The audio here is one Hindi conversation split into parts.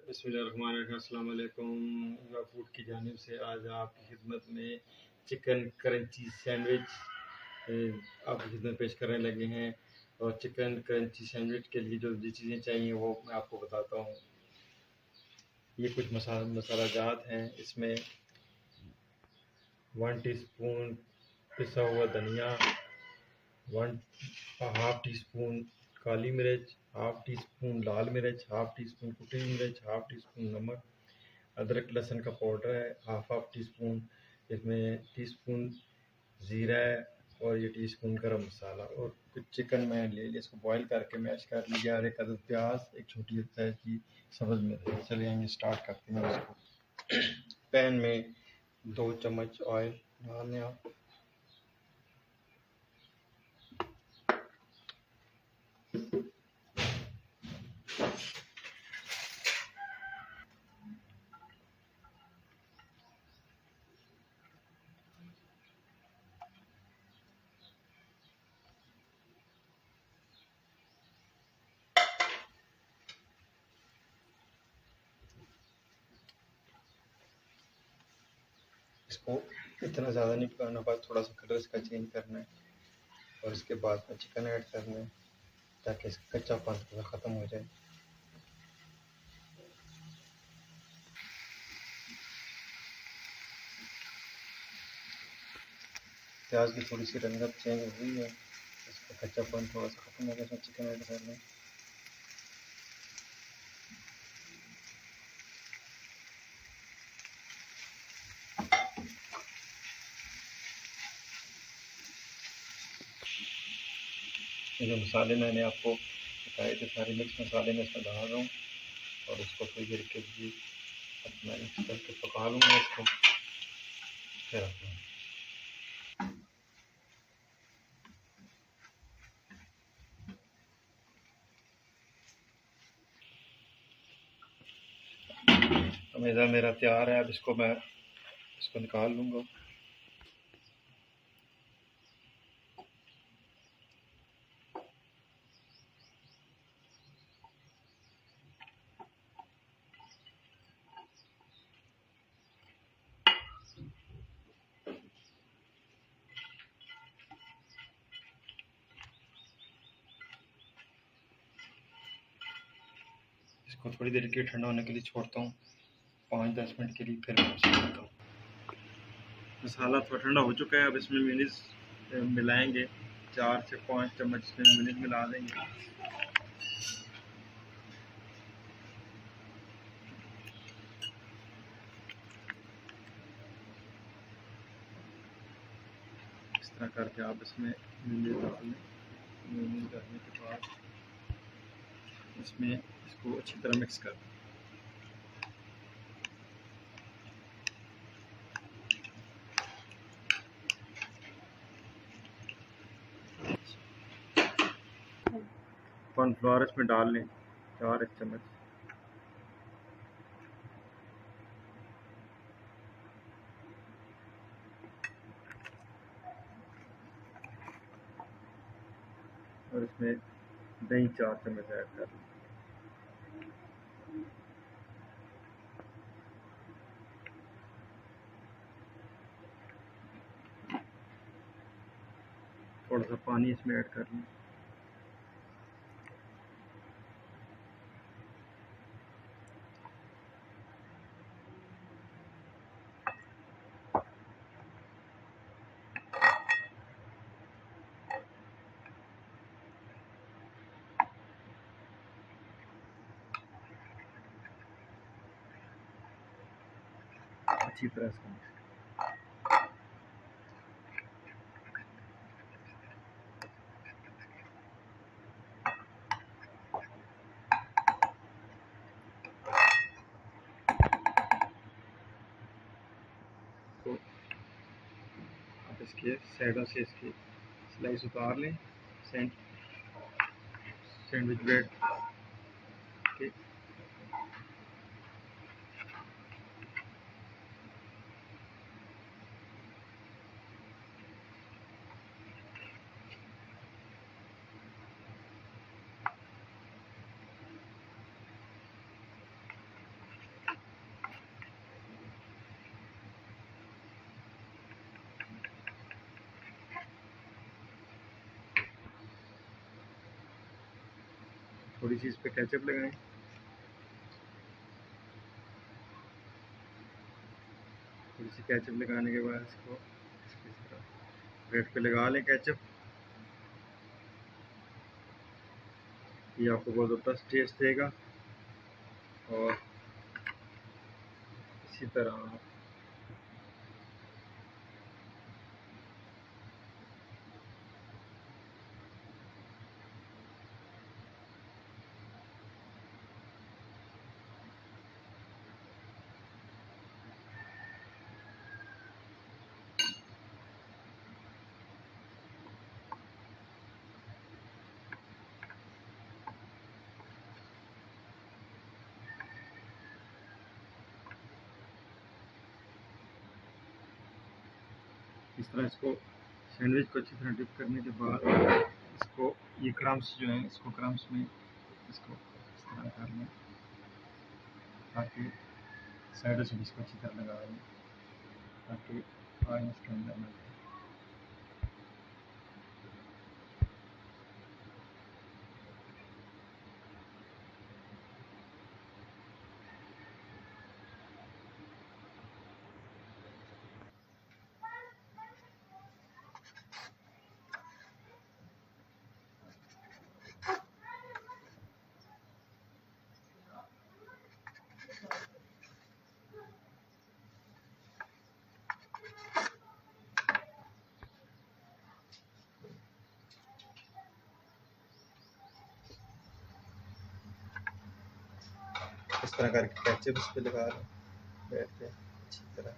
बिस्मिल्लाहिर्रहमानिर्रहीम। अस्सलाम वालेकुम। युवा फूड की जानिब से आज आपकी खिदमत में चिकन क्रंची सैंडविच आपकी खिदमत पेश करने लगे हैं। और चिकन क्रंची सैंडविच के लिए जो चीज़ें चाहिए वो मैं आपको बताता हूँ। ये कुछ मसाला जात हैं। इसमें 1 टीस्पून पिसा हुआ धनिया, 1/2 टीस्पून काली मिर्च, 1/2 टीस्पून लाल मिर्च, 1/2 टीस्पून कुटी हुई मिर्च, 1/2 टीस्पून नमक, अदरक लहसुन का पाउडर है 1/2 टीस्पून, इसमें टीस्पून ज़ीरा है और ये टीस्पून गरम मसाला। और कुछ चिकन मैं ले लिया, इसको बॉईल करके मैश कर लिया, और एक अदद प्याज, एक छोटी साइज की सब्ज़ मिर्च। चलिए हम स्टार्ट करते हैं। इसको पैन में 2 चम्मच ऑयल डालें आप। इसको इतना ज़्यादा नहीं पकाना, बस थोड़ा सा कलर इसका चेंज करना है, और इसके बाद में चिकन ऐड करना है ताकि इसका कच्चापन थोड़ा ख़त्म हो जाए। प्याज की थोड़ी सी रंगत चेंज हो गई है, इसका कच्चापन थोड़ा सा ख़त्म हो गया, इसमें चिकन ऐड करना है। ये जो मसाले मैंने आपको बताए थे सारे मिक्स मसाले मैं इसमें डाल रहा हूँ, और इसको थोड़ी देर के लिए मैं मिक्स करके पका लूँगा इसको। फिर अपना मैदा मेरा तैयार है। अब इसको मैं निकाल लूँगा। इसको थोड़ी देर के लिए ठंडा होने के लिए छोड़ता हूँ, 5-10 मिनट के लिए, फिर मैं उसे खाता हूँ। मसाला थोड़ा ठंडा हो चुका है। अब इसमें मेयोनीज़ मिलाएंगे, 4 से 5 चम्मच इसमें मेयोनीज़ मिला देंगे। इस तरह करके आप इसमें मेयोनीज़ डाल लें। मेयोनीज़ डालने के बाद इसमें इसको अच्छी तरह मिक्स कर दें। 1 कॉर्नफ्लोर इसमें डाल लें, 4 चम्मच। और इसमें दही 4 चम्मच ऐड कर लें। थोड़ा सा पानी इसमें ऐड कर लें। अच्छी तरह से तो आप इसके साइडों से इसकी स्लाइस उतार लें सैंडविच ब्रेड के। थोड़ी सी इस पर केचप लगाएं। थोड़ी सी केचप लगाने के बाद इसको इस तरह ब्रेड पे लगा लें केचप। ये आपको बहुत ज़बरदस्त टेस्ट देगा। और इसी तरह इसको सैंडविच को अच्छी तरह डिप करने के बाद इसको ये क्रम्स जो हैं इसको क्रम्स में इसको इस तरह कर लें ताकि साइडों से इसको अच्छी तरह लगा लें ताकि पानी इसके अंदर ना जाए। इस तरह करके केचप इस पे लगा लें बैठ के अच्छी तरह।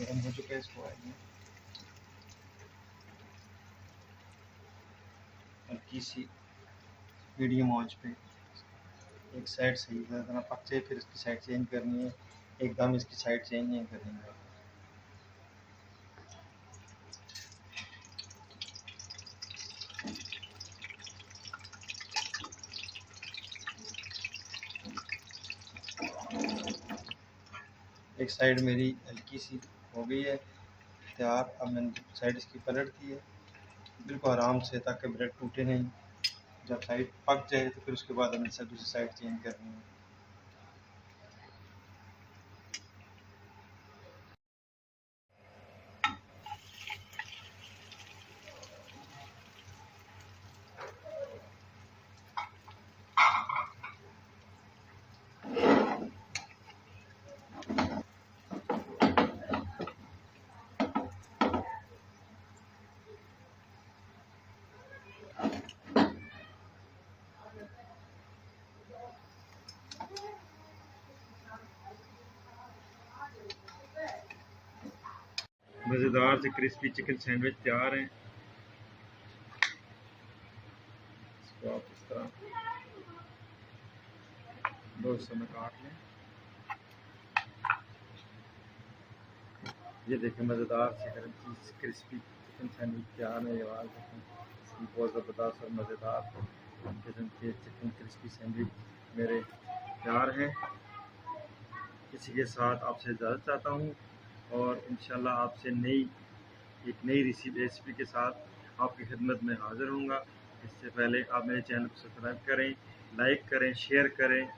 गरम हो चुका है, इसको आएंगे हल्की सी मीडियम आंच पे एक साइड से ही ज़्यादा पक जाए फिर इसकी साइड चेंज करनी है। एकदम इसकी साइड चेंज नहीं करनी है। एक साइड मेरी हल्की सी हो गई है तैयार। अब मैंने साइड इसकी पलट दी है बिल्कुल आराम से ताकि ब्रेड टूटे नहीं। जब साइड पक जाए तो फिर उसके बाद हमें दूसरी साइड चेंज करनी है। मज़ेदार से क्रिस्पी चिकन सैंडविच तैयार हैं। इसको आप इस तरह दो हिस्सों में काट लें। ये देखें मज़ेदार से क्रंची क्रिस्पी चिकन सैंडविच तैयार है। ये आवाज़ देखें बहुत ज़बरदस्त और मज़ेदार किस्म के चिकन क्रिस्पी सैंडविच मेरे तैयार हैं। इसी के साथ आपसे इजाज़त चाहता हूँ और इंशाल्लाह आपसे एक नई रेसिपी के साथ आपकी खिदमत में हाज़िर होऊंगा। इससे पहले आप मेरे चैनल को सब्सक्राइब करें, लाइक करें, शेयर करें